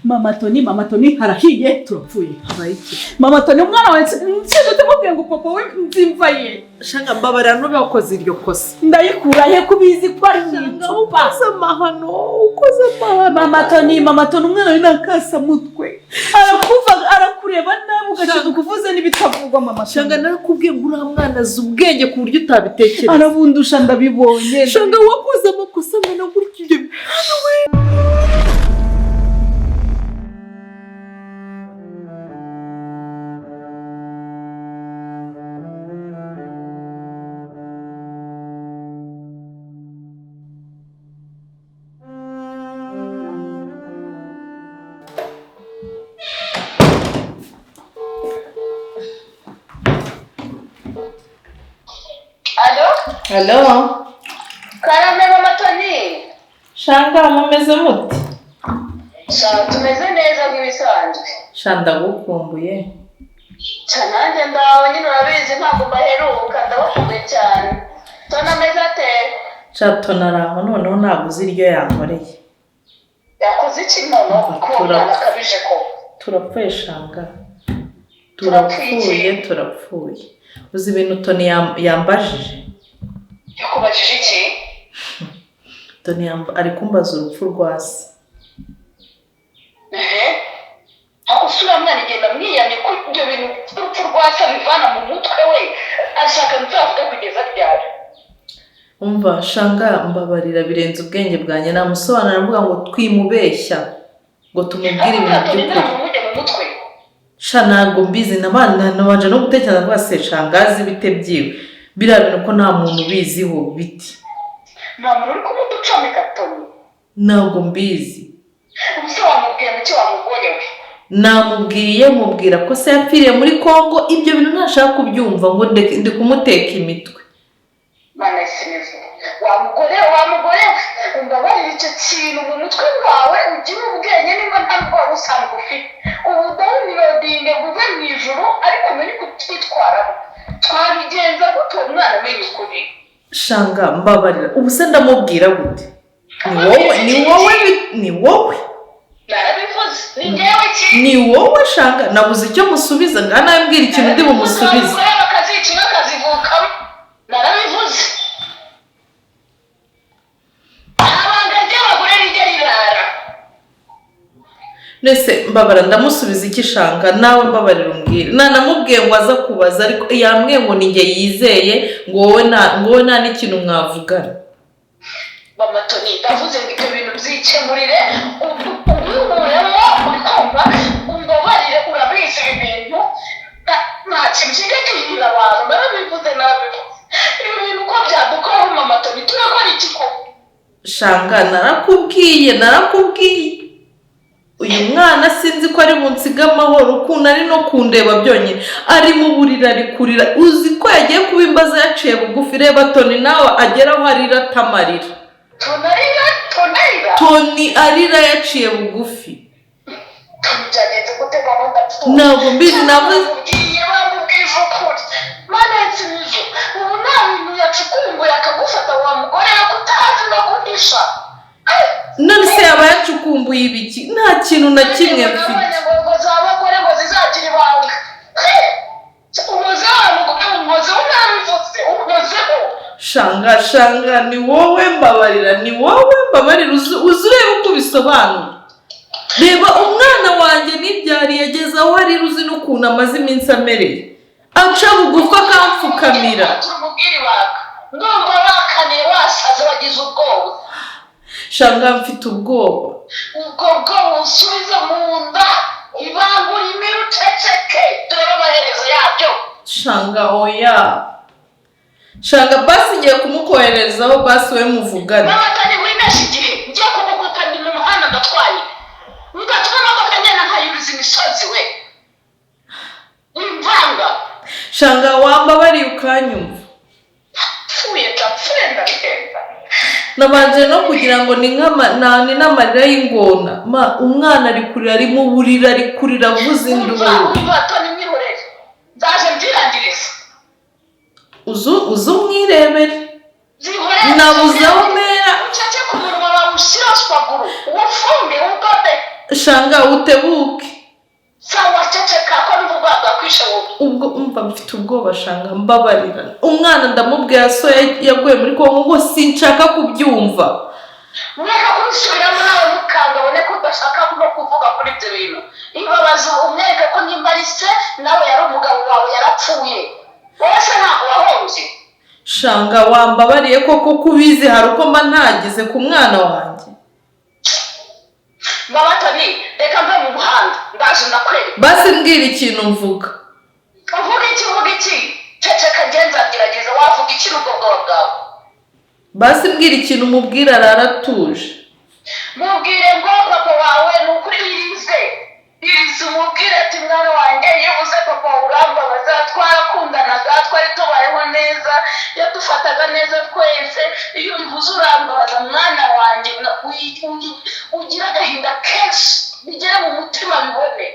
mama Toni harahiye turapfuye. Mama Toni umwana wawe nsinze mubwiye ngo papa we nzimva ye. Shanga mbabara no bakoze iryo kosa. Ndayikura he kubizi ko ari nitupa. Ukoze amahano. Mama Toni umwana we nakasa mutwe. Arakureba nawe ugashize kuvuze n'ibitavugwa mama. Shanga narakubwiye ngo uri mwana zubwenge ku buryo utabitekereza. Arabundusha ndabibonye. Shanga wakoze amakosa ngana gutyo ibyo. Hello? Karame mama Toni. Shanga mumeze muti? Tumeze neza nk'ibisanzwe. Shanda gukumbuye. Nanjye ndawe nyine urabizi ntabwo mbaheruka ndabakumbuye cyane. Tona meze ate? Tona araho noneho naguze iryo yankoreye. Yakoze iki noneho? Akabije ko. Turapfuye Shanga. Turapfuye. Uzi ibintu Toni yambajije? Yakubajije iki? Toni ari kumbaza urupfu rwa se. Ako sura mwana igenda mwiyamye ko ibyo bintu urupfu rwa se bivana mu mutwe we ashaka nzavuga kugeza ryari. Umva Shanga mbabarira birenze ubwenge bwanjye namusobanura mvuga ngo twimubeshya ngo tumubwire ibintu by'ukuri. Ntabwo mbizi nabanje no gutekereza ko se Shangazi bite byiwe biriya bintu ko nta muntu ubiziho biti. Nta muntu uri kumuducomeka Toni. Ntabwo mbizi. Ubuse wamubwiye mu cyo wamubonye we? Namubwiye mubwira ko se yapfiriye muri Kongo ibyo bintu ntashaka kubyumva ngo ndi kumuteka imitwe. Mana isineze. Wamugore umbabarira icyo kintu mu mutwe wawe ugira ubwenge niba nta rwara usanzwe ufite. Ubu downloadinge guve mu ijuru ariko umenye kutitwaraho. Twabigenza gute umwana amenye ukuri? Shanga mbabarira ubu se ndamubwira gute? Ni wowe. Narabivuze. Ni ngewe ki? Ni wowe Shanga nabuze icyo musubiza ngana mbwira ikintu ndi bumusubize. Bakazivukamo. Narabivuze. Abanga ry'abagore rijya rirara. Nese mbabara ndamusubiza iki Shanga nawe mbabarira umbwire. Namubwiye ngo aza kubaza ariko yambwiye ngo ninjye yizeye ngo wowe nta n'ikintu mwavugana. Mama Toni ndavuze ngo ibyo bintu byikemurire ubuyumuremo ukumva umbabarire urabizi ibintu nta kintu kigakirira abantu narabivuze ibi bintu uko byadukoraho Mama Toni turakora iki ko? Shanga narakubwiye uyu mwana sinzi ko ari munsiga amahoro ukuntu ari no kundeba byonyine ari mu burira ari kurira uzi ko yagiye kubimbaza yaciye bugufi reba Toni nawe ageraho arira tamarira. Toni arira yaciye bugufi. Byagenze gute gahunda? Ntabwo mbizi navuze. Wamubwije ukuri. Mana y'ikintu ubu nta bintu yacukumbuye akagufata wa mugore we kutazi no guhisha. None se yaba yacukumbuye ibiki? Nta kintu na kimwe mfite. Ngo z'abagore ngo zizagira ibanga. Shanga ni wowe mbabarira uzurebe uko bisobanura. Reba umwana wanjye nibyari yageze aho ari ruzi n'ukuntu amaze iminsi amereye aca bugufi akamfukamira. Ndumva bakaniye wasaze wagize ubwoba. Shanga mfite ubwoba. Ubwo bwoba usubiza mu nda ibanga urimo uceceke turebe amaherezo yabyo. Shanga oya. Shanga basi ngiye kumukoherezaho basi we muvugana. Mama Toni wimeshi igihe ngiye kumugukana mu muhanda ndatwaye. Ugatuma bakanyana nkayubiza imisozi we. Imvanga. Shanga wambabariye ukanyumva. Fuye tapfenda ndenda. Nabanje no kugira ngo ni n'amarira y'ingona. Umwana ari kurira ari mu burira ari kurira avuza induru. Umva Toni mwihorere. Ndaje mbirangiriza. Uzu mwirebere. Nabuze aho mera. Ucace ku munwa wawe ushyira spaguru. Ufunge ugote. shanga utebuke. Sawa ceceka ko bivugaga kwishoboka. Ubwo umva mfite ubwoba shanga mbabarira. Umwana ndamubwira so yaguye muri Kongo ngo sinshaka kubyumva. Mweka kumusubiramo nawe mukanga bone ko udashaka no kuvuga kuri ibyo bintu. Ibabaza umweke ko nimba ari se nawe yari umugabo wawe yarapfuye. Wowe se ntabwo wahombye. Shanga wambabariye koko kubizi hari uko mba ntagize ku mwana wanjye. Mama Toni, reka mbe mu muhanda ndaje ndakwereka. Basi mbwira ikintu mvuga. Uvuga iki? Ceceka genza gerageza wavuga iki n'ubwo bwawe. Basi mbwira ikintu mubwira araratuje. Mubwire ngo papa wawe nukuri irize umubwire ati mwana wanjye yibuze papa urambabaza twarakundanaga twari tubayeho neza yadufataga neza twese iyo mvuze urambabaza mwana wanjye ugira agahinda kenshi bigere mu mutima bibone.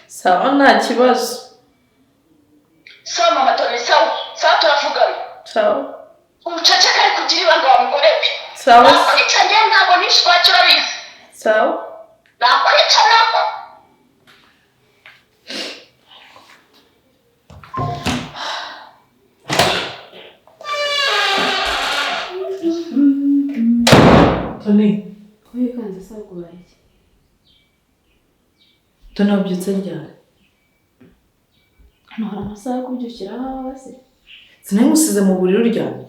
Sawa nta kibazo. Sawa Mama Toni, sawa turavugana. Sawa. Uceceka ari kugira ibanga wa mugore we. Sawa. Nakwica njye ntabwo nishwacyo urabizi. Sawa. Nakwica ntabwo. Toni. Oye kanze sawa kubaye. Toni wabyutse ryari? Hano hari amasaha yo kubyukira aho se. Sinamusize mu buriri uryamye.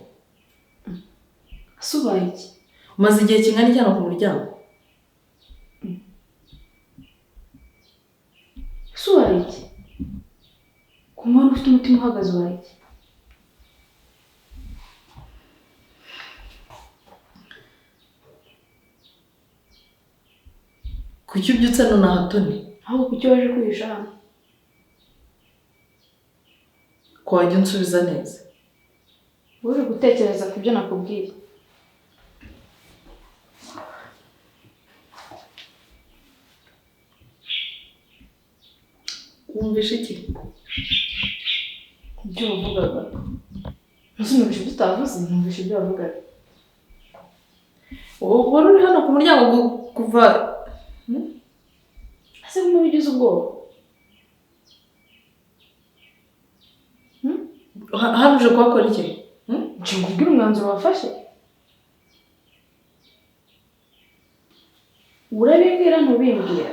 Asubaye iki? Umaze igihe kingana iki hano ku muryango? Asubaye iki? Kumara ufite umutima uhagaze ubaye iki? Kuki ubyutse nonaha Toni? Ahubwo kuki waje kwihisha hano? Ko wajya unsubiza neza. Uje gutekereza ku byo nakubwiye. Wumvishe iki? Ibyo wavugaga. Ntumvishe ibyo utavuze, ntumvishe ibyo wavugaga. Wari uri hano ku muryango kuva Ese nk'umuntu ugize ubwoba? hano uje kuhakora iki? Nje kubwira umwanzuro wafashe. Urabimbwira ntubimbwira?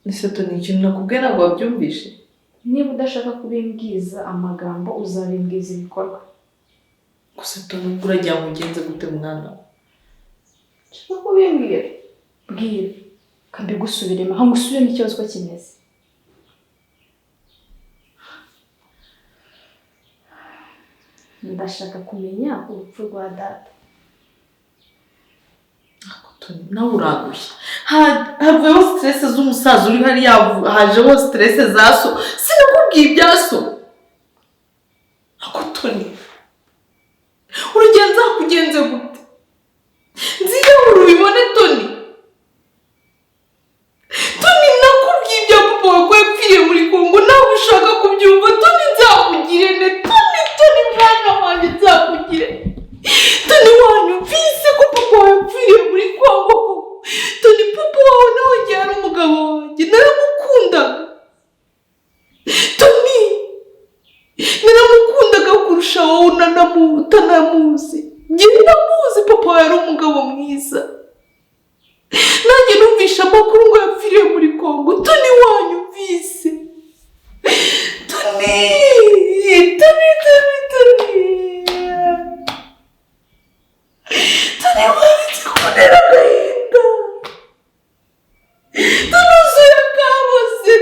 Ese Toni ikintu nakubwiye ntabwo wabyumvishe? Niba udashaka kubimbwiza amagambo uzabimbwiza ibikorwa. Gusa Toni uragira ngo ugenze gute mwana? Nshaka kubimbwira. Bwira. Kandi gusubiremo, aho ngusubiremo ikibazo ko kimeze. Ndashaka kumenya urupfu rwa data. Toni nawe uragushye. Havuyeho stress z'umusaza uri hariya, hajeho stress za so. Sinakubwiye ibya so. Ako Toni urugenza kugenze gute? Nziga urubibone Toni. Toni nakubwiye ibya papa wawe yapfiriye muri Kongo nawe ushaka kubyumva. Toni nzakugire ne. Toni mwana wanjye nzakugire. Toni wanyumvise ko papa wawe yapfiriye muri Kongo. Toni papa wawe nawe yari umugabo wanjye naramukundaga. Toni naramukundaga kurusha wowe utanamuzi. Njye ndamuzi papa wawe yari umugabo mwiza. Nanjye numvishe amakuru ngo yapfiriye muri Kongo. Toni wanyumvise. Toni waretse kubonera agahinda. Tunuzuye akaboze.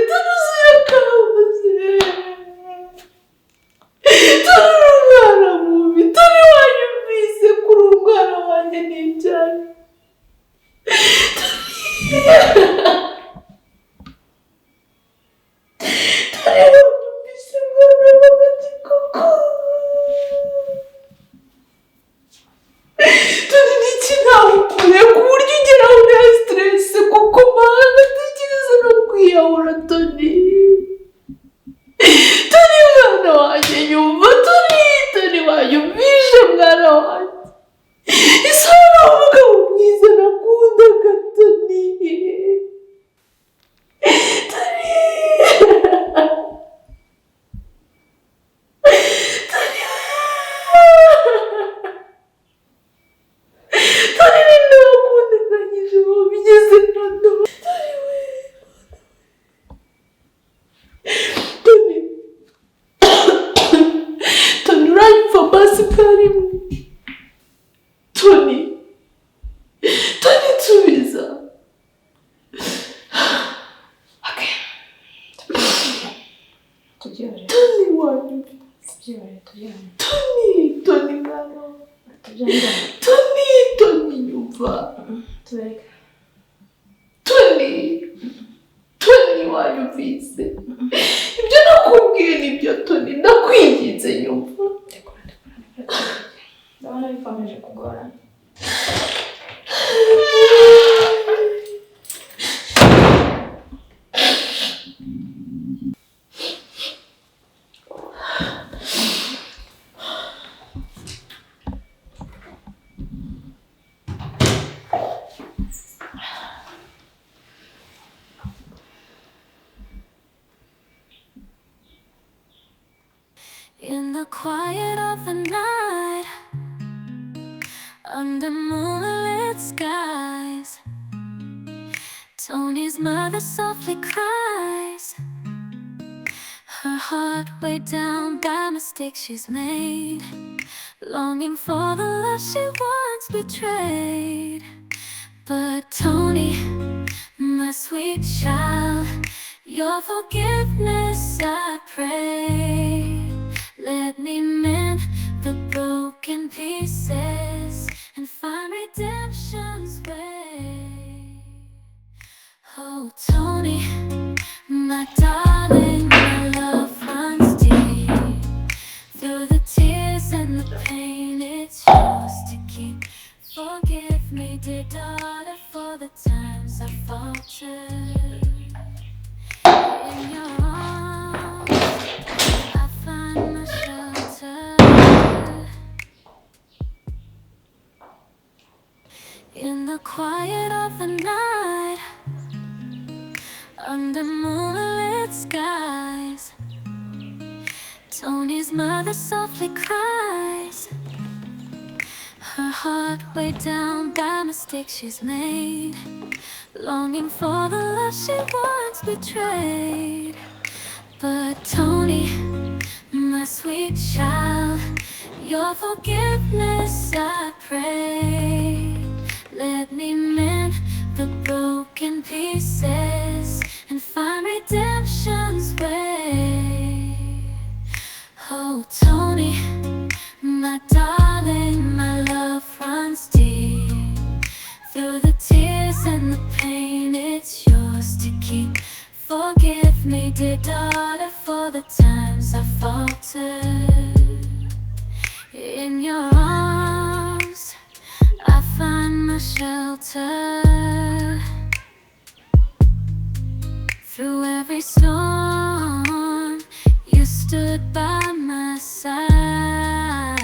Turi umwana mubi. Toni wanyumvise kuri umwana wanjye n'ibyaye. Toni wanyumvise mwana wanjye koko. Toni mwana. Tubyangana. Toni nyumva. Tubereke. Toni wanyumvise. Ibyo nakubwiye nibyo Toni, ndakwinginze nyumva. Ndabona bikomeje kugorana. In the quiet of the night, under moonlit skies, Toni's mother softly cries, her heart weighed down by mistakes she's made, longing for the love she once betrayed. But Toni, my sweet child, your forgiveness I pray. Let me mend the broken pieces and find redemption's way. Oh, Toni, my darling, my love runs deep. Through the tears and the pain, it's yours to keep. Forgive me, dear daughter, for the times I faltered. In your arms, I find my shelter. In the quiet of the night, under moonlit skies, Toni's mother softly cries, her heart weighed down by mistakes she's made, longing for the love she once betrayed. But Toni, my sweet child, your forgiveness I pray. Let me mend the broken pieces and find redemption's way. Oh, Toni, my darling, my love runs deep. Through the tears and the pain, it's yours to keep. Forgive me, dear daughter, for the times I faltered. In your arms, I find my shelter. Through every storm, you stood by my side.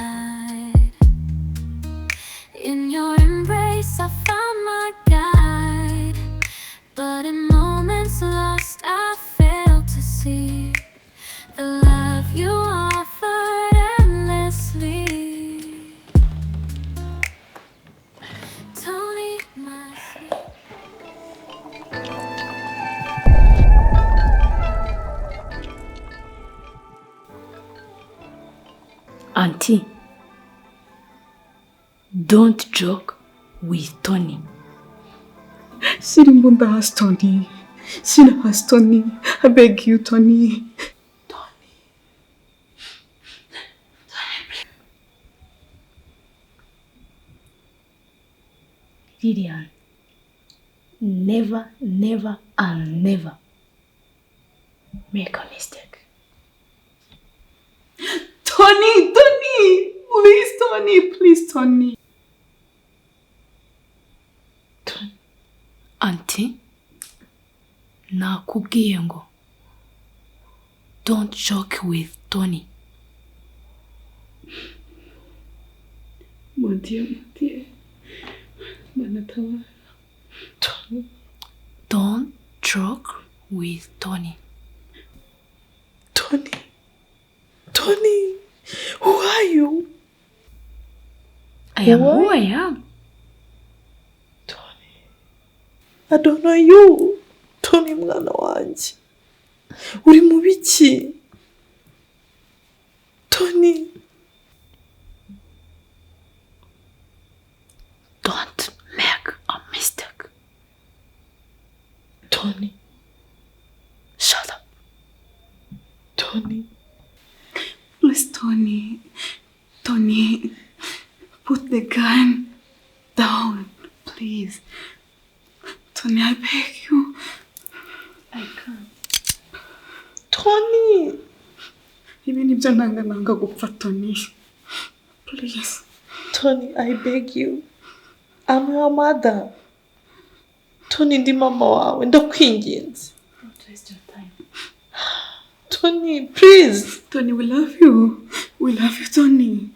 In your embrace, I found my guide. But in moments lost, I failed to see the love you offered endlessly. Toni, my sweet. Auntie, don't joke with Toni. Sirimbo ndahas Toni. Sinahas Toni. I beg you, Toni. Vivian, never, never, and never make a mistake. Toni, please, Toni. Auntie, nakubwiye ngo don't joke with Toni. Mon Dieu. Manatawa. Toni, don't joke with Toni. Toni, who are you? I am who I am. I don't know you. Toni mwana wanjye. Uri mu biki? Toni. Don't make a mistake. Toni. Shut up. Toni. Please, Toni. Toni, put the gun down, please. Toni, I beg you. I can't. Toni, Ibi nibyo nanga gupfa, Toni. Please. Toni, I beg you. I'm your mother. Toni, ndi mama wawe, ndakwinginze. Don't waste your time. Toni, please. Toni, we love you. We love you, Toni.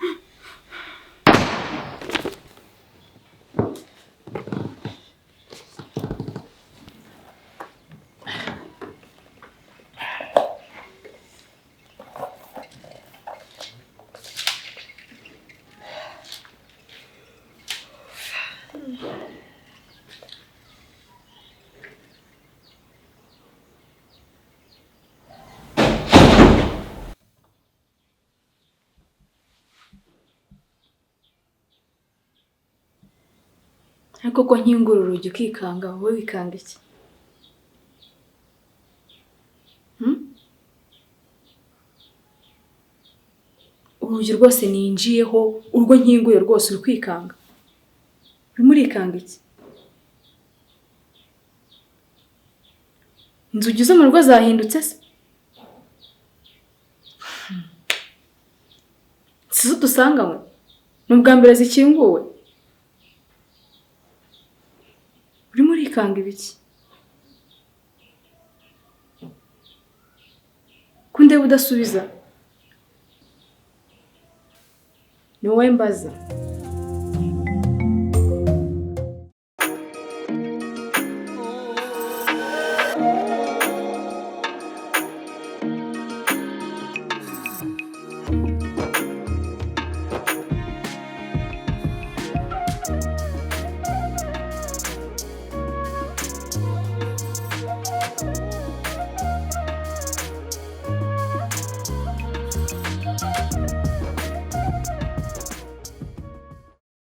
Ariko ko nkingura urugi ukikanga, wowe wikanga iki? Urugi rwose ninjiyeho, urwo nkinguye rwose uri kwikanga. Urimo urikanga iki? Inzugi zo mu rugo zahindutse se? Sizo dusanganywe? Ni ubwa mbere zikinguwe? Urimo urikanga ibiki? Kundeba udasubiza? Ni wowe mbaza.